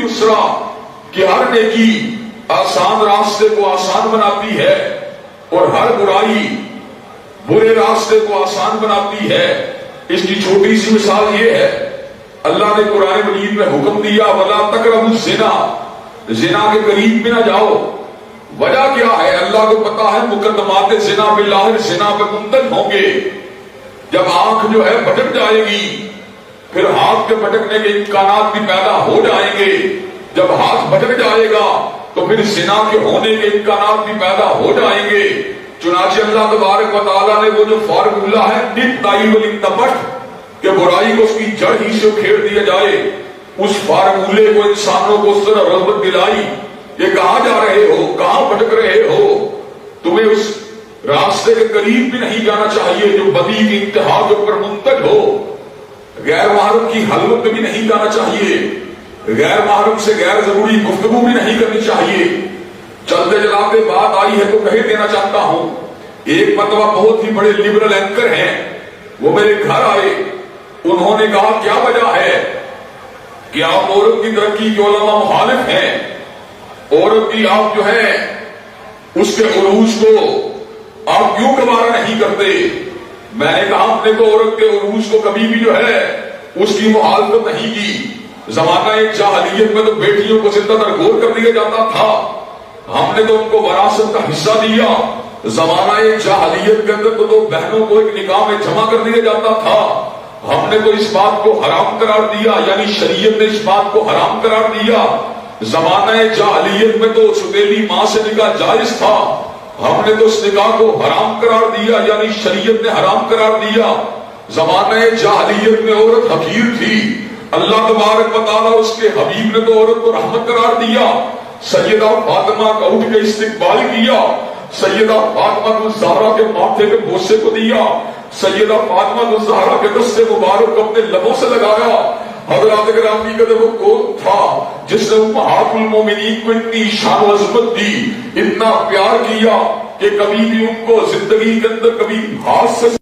یسرا کہ ہر نیکی آسان راستے کو آسان بناتی ہے اور ہر برائی برے راستے کو آسان بناتی ہے. اس کی چھوٹی سی مثال یہ ہے، اللہ نے قرآن مجید میں حکم دیا وَلَا تَقْرَبُوا الزِّنَا، زنا کے قریب بھی نہ جاؤ. وجہ کیا ہے؟ اللہ کو پتا ہے مقدمات زنا باللہ زنا پہ منتج ہوں گے. جب آنکھ جو ہے بھٹک جائے گی پھر ہاتھ کے بھٹکنے کے امکانات بھی پیدا ہو جائیں گے. جب ہاتھ بھٹک جائے گا تو پھر زنا کے ہونے کے امکانات بھی پیدا ہو جائیں گے. چنانچہ اللہ تبارک و تعالیٰ نے وہ جو فارمولہ ہے نت تائی ولی تبٹ کہ برائی کو اس کی جڑ ہی سے کھیڑ دیا جائے، اس فارمولے کو انسانوں کو اس طرح رغبت دلائی. یہ کہاں جا رہے ہو، کہاں بھٹک رہے ہو، تمہیں اس راستے کے قریب بھی نہیں جانا چاہیے جو بدی کی انتہا کے اوپر منتج ہو. غیر محرم کی حلوت بھی نہیں جانا چاہیے، غیر محرم سے غیر ضروری گفتگو بھی نہیں کرنی چاہیے. چلتے چلاتے بات آئی ہے تو کہہ دینا چاہتا ہوں، ایک مرتبہ بہت ہی بڑے لبرل اینکر ہیں، وہ میرے گھر آئے. انہوں نے کہا کیا وجہ ہے کہ آپ عورت کی ترقی کے علماء مخالف ہیں، عورت کی آپ جو ہے اس کے عروج کو آپ کیوں گوارا نہیں کرتے؟ میں نے کہا ہم نے تو عورت کے عروج کو کبھی بھی جو ہے اس کی مخالفت نہیں کی. زمانہ جاہلیت میں تو بیٹیوں کو زندہ درگور کر دیا جاتا تھا، ہم نے تو ان کو وراثت کا حصہ دیا. زمانہ جاہلیت کے اندر تو بہنوں کو ایک نکاح میں جمع کر دیا جاتا تھا، ہم نے تو اس بات کو حرام قرار دیا، یعنی شریعت نے اس بات کو حرام قرار دیا. زمانہ جاہلیت میں تو ستیلی ماں سے نکاح جائز تھا، ہم نے تو اس نکاح کو حرام قرار دیا، یعنی شریعت نے حرام قرار دیا. زمانہ جاہلیت میں عورت حقیر تھی، اللہ تبارک و تعالیٰ اس کے حبیب نے تو عورت کو رحمت قرار دیا. سیدہ فاطمہ کا اٹھ کے استقبال کیا، سیدہ فاطمہ کو زہرا کے ماتھے کے بوسے کو دیا، سیدہ فاطمہ کو زہرا کے دست مبارک کو اپنے لبوں سے لگایا. حضرات گرامی کا وہ کون تھا جس نے امہات المومنین کو اتنی شان و عظمت دی، اتنا پیار کیا کہ کبھی بھی ان کو زندگی کے اندر کبھی ہاتھ سے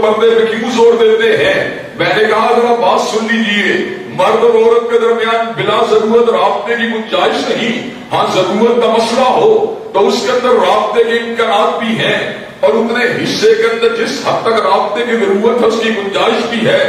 پردے پہ کیوں زور دیتے ہیں؟ میں نے کہا ذرا بات سن لیجیے، مرد اور عورت کے درمیان بلا ضرورت رابطے کی گنجائش نہیں. ہاں ضرورت کا مسئلہ ہو تو اس کے اندر رابطے کے امکانات بھی ہیں، اور اتنے حصے کے اندر جس حد تک رابطے کی ضرورت ہے اس کی گنجائش بھی ہے.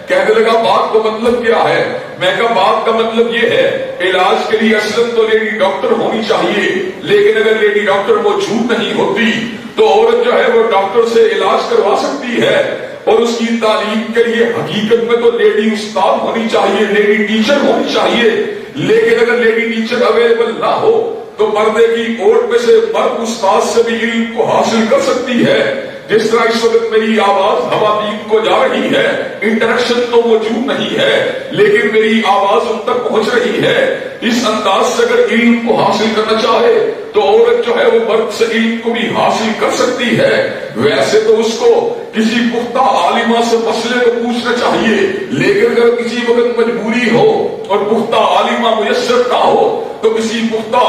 کہنے لگا بات کا مطلب کیا ہے؟ میں کہا بات کا مطلب یہ ہے علاج کے لیے اصلاً تو لیڈی ڈاکٹر ہونی چاہیے، لیکن اگر لیڈی ڈاکٹر موجود نہیں ہوتی تو عورت جو ہے وہ ڈاکٹر سے علاج کروا سکتی ہے. اور اس کی تعلیم کے لیے حقیقت میں تو لیڈی استاد ہونی چاہیے، لیڈی ٹیچر ہونی چاہیے. لیکن اگر لیڈی ٹیچر اویلیبل نہ ہو تو پردے کی اوٹ میں سے مرد استاد سے بھی علم کو حاصل کر سکتی ہے. جس طرح اس وقت میری آواز خواتین کو جا رہی ہے، انٹریکشن تو موجود نہیں ہے لیکن میری آواز ان تک پہنچ رہی ہے. اس انداز سے اگر علم کو حاصل کرنا چاہے تو عورت جو ہے وہ مرد سے علم کو بھی حاصل کر سکتی ہے. ویسے تو اس کو کسی پختہ عالمہ سے مسئلے کو پوچھنا چاہیے، لیکن اگر کسی وقت مجبوری ہو اور پختہ عالمہ میسر نہ ہو تو کسی پختہ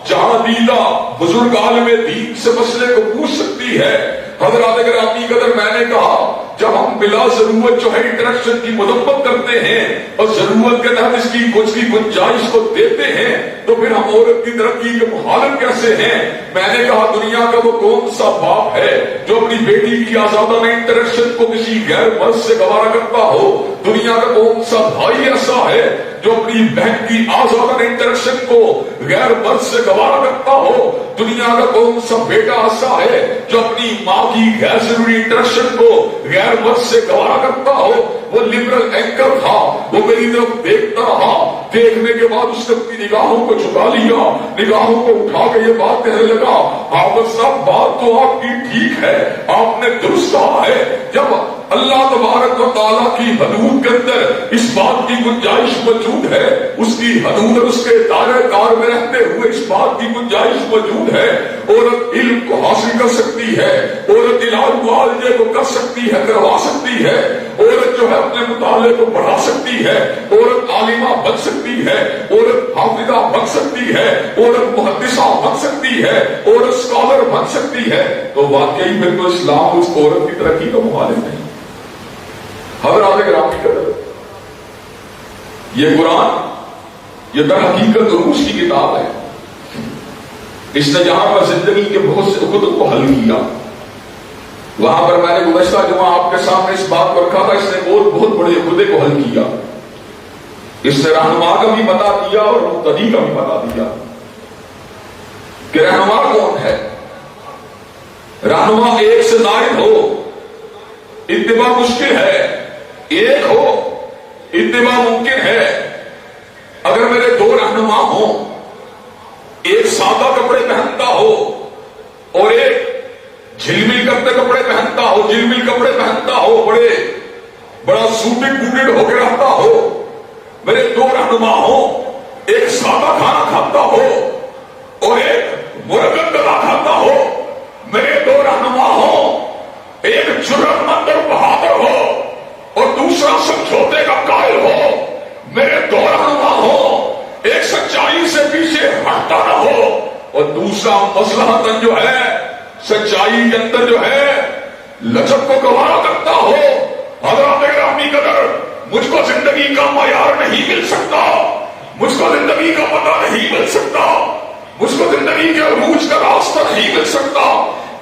جہاں دیدہ بزرگ عالم دین سے مسئلے کو پوچھ سکتی ہے. حضرات گرامی قدر میں نے کہا جب ہم بلا ضرورت جو ہے انٹریکشن کی مذمت کرتے ہیں اور ضرورت کے تحت اس کی کچھ کی گنجائش کو دیتے ہیں تو پھر ہم عورت کی ترقی کے مخالف کیسے ہیں؟ میں نے کہا دنیا کا وہ کون سا باپ ہے جو اپنی بیٹی کی آزادانہ انٹریکشن کو کسی غیر مرد سے گوارا کرتا ہو؟ دنیا کا کون سا بھائی ایسا ہے جو اپنی بہن کی آزادانہ انٹریکشن کو غیر مرد سے گوارا کرتا ہو؟ دنیا کا کون سا بیٹا ایسا ہے جو اپنی ماں کی غیر ضروری انٹریکشن کو غیر مرد سے گوارا کرتا ہو؟ وہ لبرل اینکر تھا، وہ میری طرف دیکھتا رہا، دیکھنے کے بعد اس نے اپنی نگاہوں کو جھکا لیا، نگاہوں کو اٹھا کے یہ بات کہنے لگا حافظ صاحب بات تو آپ کی ٹھیک ہے، آپ نے درست کہا ہے. جب اللہ تبارک و تعالیٰ کی حدود کے اندر اس بات کی گنجائش موجود ہے، اس کی حدود اور اس کے دائرہ کار میں رہتے ہوئے اس بات کی گنجائش موجود ہے، عورت علم کو حاصل کر سکتی ہے، عورت علاج معالجے کو کر سکتی ہے، کروا سکتی ہے، عورت جو ہے اپنے مطالعے کو بڑھا سکتی ہے، عورت عالمہ بن سکتی ہے، عورت حافظہ بن سکتی ہے، عورت محدثہ بن سکتی ہے، عورت اسکالر بن سکتی ہے، تو واقعی پھر تو اسلام اس عورت کی ترقی کا مخالف نہیں۔ حضرات کرام کی قدر، یہ قرآن یہ در حقیقت عروج کی کتاب ہے۔ اس نے جہاں پر زندگی کے بہت سے عقدوں کو حل کیا، وہاں پر میں نے گزشتہ جمعہ آپ کے سامنے اس بات کو رکھا تھا، اس نے اور بہت بڑے عقدے کو حل کیا۔ اس نے رہنما کا بھی بتا دیا اور مقتدی کا بھی بتا دیا کہ رہنما کون ہے۔ رہنما ایک سے زائد ہو اتباع مشکل ہے، ایک ہو اتباع ممکن ہے۔ اگر میرے دو رہنما ہوں، ایک سادہ کپڑے پہنتا ہو اور ایک جھلمل کرتے کپڑے پہنتا ہو، جھلمل کپڑے پہنتا ہو، بڑا سوٹڈ بوٹڈ ہو کے رہتا ہو، میرے دو رہنما ہوں، ایک سادہ کھانا کھاتا ہو اور ایک مرغن گلا کھاتا ہو، میرے دو رہنما ہوں، ایک جرأت مند اور بہادر ہو اور دوسرا سمجھوتے کا قائل ہو، میرے دو رہنما ہوں، ایک سچائی سے پیچھے ہٹتا نہ ہو اور دوسرا مصلحتاً جو ہے سچائی کے اندر جو ہے لچک کو گوارا کرتا ہو۔ حضرات گرامی قدر، مجھ کو زندگی کا معیار نہیں مل سکتا، مجھ کو زندگی کا پتہ نہیں مل سکتا، مجھ کو زندگی کے عروج کا راستہ نہیں مل سکتا۔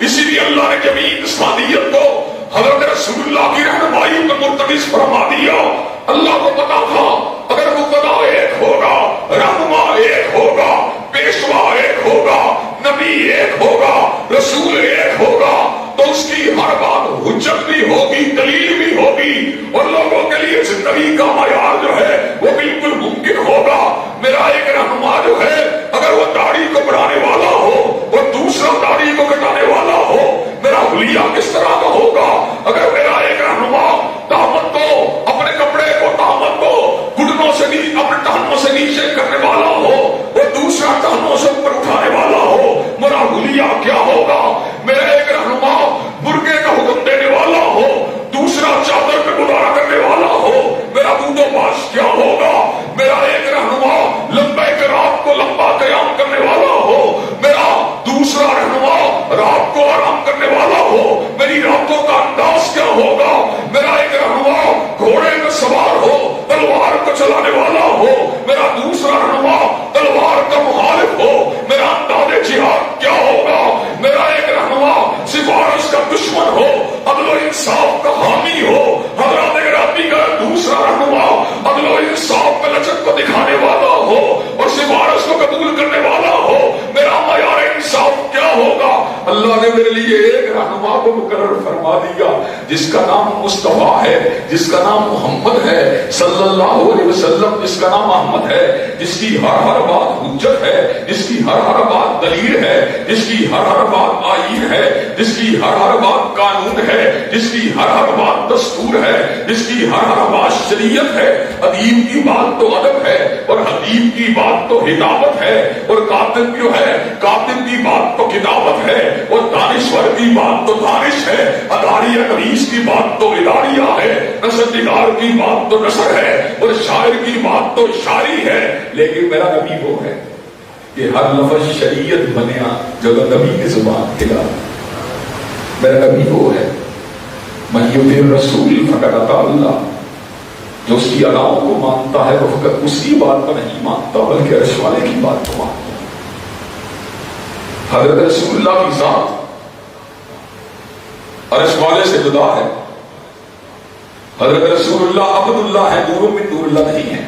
اسی لیے اللہ نے جمیع انسانیت کو حضرت رسول اللہ کی رہنمائی پر مرتکز فرما دیا۔ اللہ کو پتا تھا اگر مقتدا ایک ہوگا، رہنما ایک ہوگا، پیشوا ایک ہوگا، نبی ایک ہوگا، رسول ایک ہوگا، تو اس کی ہر بات حجت بھی ہوگی، دلیل بھی ہوگی اور لوگوں کے لیے زندگی کا معیار جو ہے وہ بالکل ممکن ہوگا۔ میرا ایک رہنما جو ہے اگر وہ داڑھی کو بڑھانے والا ہو اور دوسرا داڑھی کو کٹانے والا ہو، میرا حلیہ کس طرح کا ہوگا؟ اگر میرا ایک رہنما دامن کو، اپنے کپڑے کو، دامن کو گھٹنوں سے اپنے ٹہنوں سے نیچے کرنے والا ہو اور دوسرا ٹہنوں سے اوپر اٹھانے والا ہو، میرا حلیہ کیا ہوگا؟ میرا ایک رہنما برقعے کا حکم دینے والا ہو، دوسرا چادر پہ گزارا کرنے والا ہو، میرا دودھ و باش کیا ہوگا؟ میرا ایک رہنما لمبے کے رات کو لمبا قیام کرنے والا ہو، میرا دوسرا رہنما رات کو آرام کرنے والا ہو، میری راتوں کا انداز کیا ہوگا؟ میرا ایک رہنما گھوڑے میں سوار ہو، تلوار کو چلانے والا ہو، میرا دوسرا رہنما تلوار کا مخالف ہو، میرا انداز جہاد کیا ہوگا؟ میرا ایک رہنما سفارش کا دشمن ہو، عدل و انصاف کا حامی ہو، حضرات گرامی کا دوسرا رہنما عدل و انصاف میں لچک کو دکھانے والا ہو اور سفارش کو قبول کرنے والا ہو، میرا معیار انصاف کیا ہوگا؟ اللہ نے میرے لیے ایک رہنما کو مقرر فرما دیا جس کا نام مصطفیٰ ہے، جس کا نام محمد ہے صلی اللہ علیہ وسلم، جس کا نام احمد ہے، جس کی ہر بات حجت ہے، جس کی ہر بات دلیل ہے، جس کی ہر بات آئین ہے، جس کی ہر بات قانون ہے، جس کی ہر بات دستور ہے، جس کی ہر بات شریعت ہے۔ ادیب کی بات تو ادب ہے اور حدیب کی بات تو ہدایت ہے اور کاتب جو ہے کاتب کی بات تو کتابت ہے اور دانشور کی بات تو دانش ہے، اداریہ نویس کی بات تو اداریہ ہے، نثر نگار کی بات تو نثر ہے اور شاعر کی بات تو شاعری ہے۔ لیکن میرا نبی وہ ہے کہ ہر لفظ شریعت بنیا جب نبی کی زبان کھلا۔ میرا نبی وہ ہے من یطیع الرسول فقد اطاع اللہ، جو اس کی اداؤں کو مانتا ہے وہ فقط اس کی بات کو نہیں مانتا بلکہ عرش والے کی بات کو مانتا۔ حضرت رسول اللہ کی ذات عرش والے سے جدا ہے۔ حضرت رسول اللہ عبد اللہ ہے، نور من نور اللہ نہیں ہے۔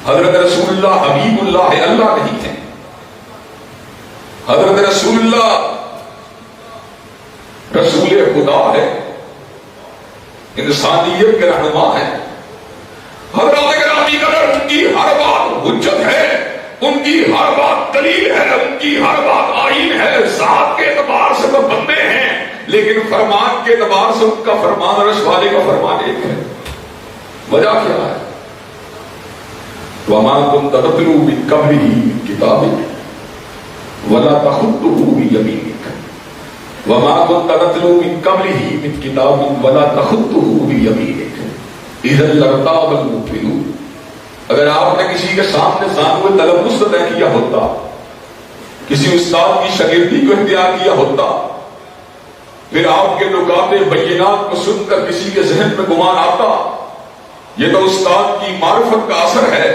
حضرت رسول اللہ حبیب اللہ ہے، اللہ نہیں ہے۔ حضرت رسول اللہ رسول خدا ہے، انسانیت کے رہنما ہے۔ حضرات گرامی قدر، ان کی ہر بات حجت ہے، ان کی ہر بات دلیل ہے، ان کی ہر بات آئین ہے۔ ذات کے اعتبار سے وہ بندے ہیں لیکن فرمان کے اعتبار سے ان کا فرمان عرش والے کا فرمان ایک ہے۔ وجہ کیا ہے؟ وَمَا كُنْتَ تَتْلُو مِن قَبْلِهِ مِن كِتَابٍ وَلَا تَخُطُّهُ بِيَمِينِكَ، وما كنت تتلو من قبله من كتاب ولا تخطه بيمينك اذا لارتاب المبطلون. اگر آپ نے کسی کے سامنے ثانوی تلفظ طے کیا ہوتا، کسی استاد کی شاگردی کو اختیار کیا ہوتا، پھر آپ کے نکات بینات کو سن کر کسی کے ذہن میں گمان آتا، یہ تو استاد کی معرفت کا اثر ہے.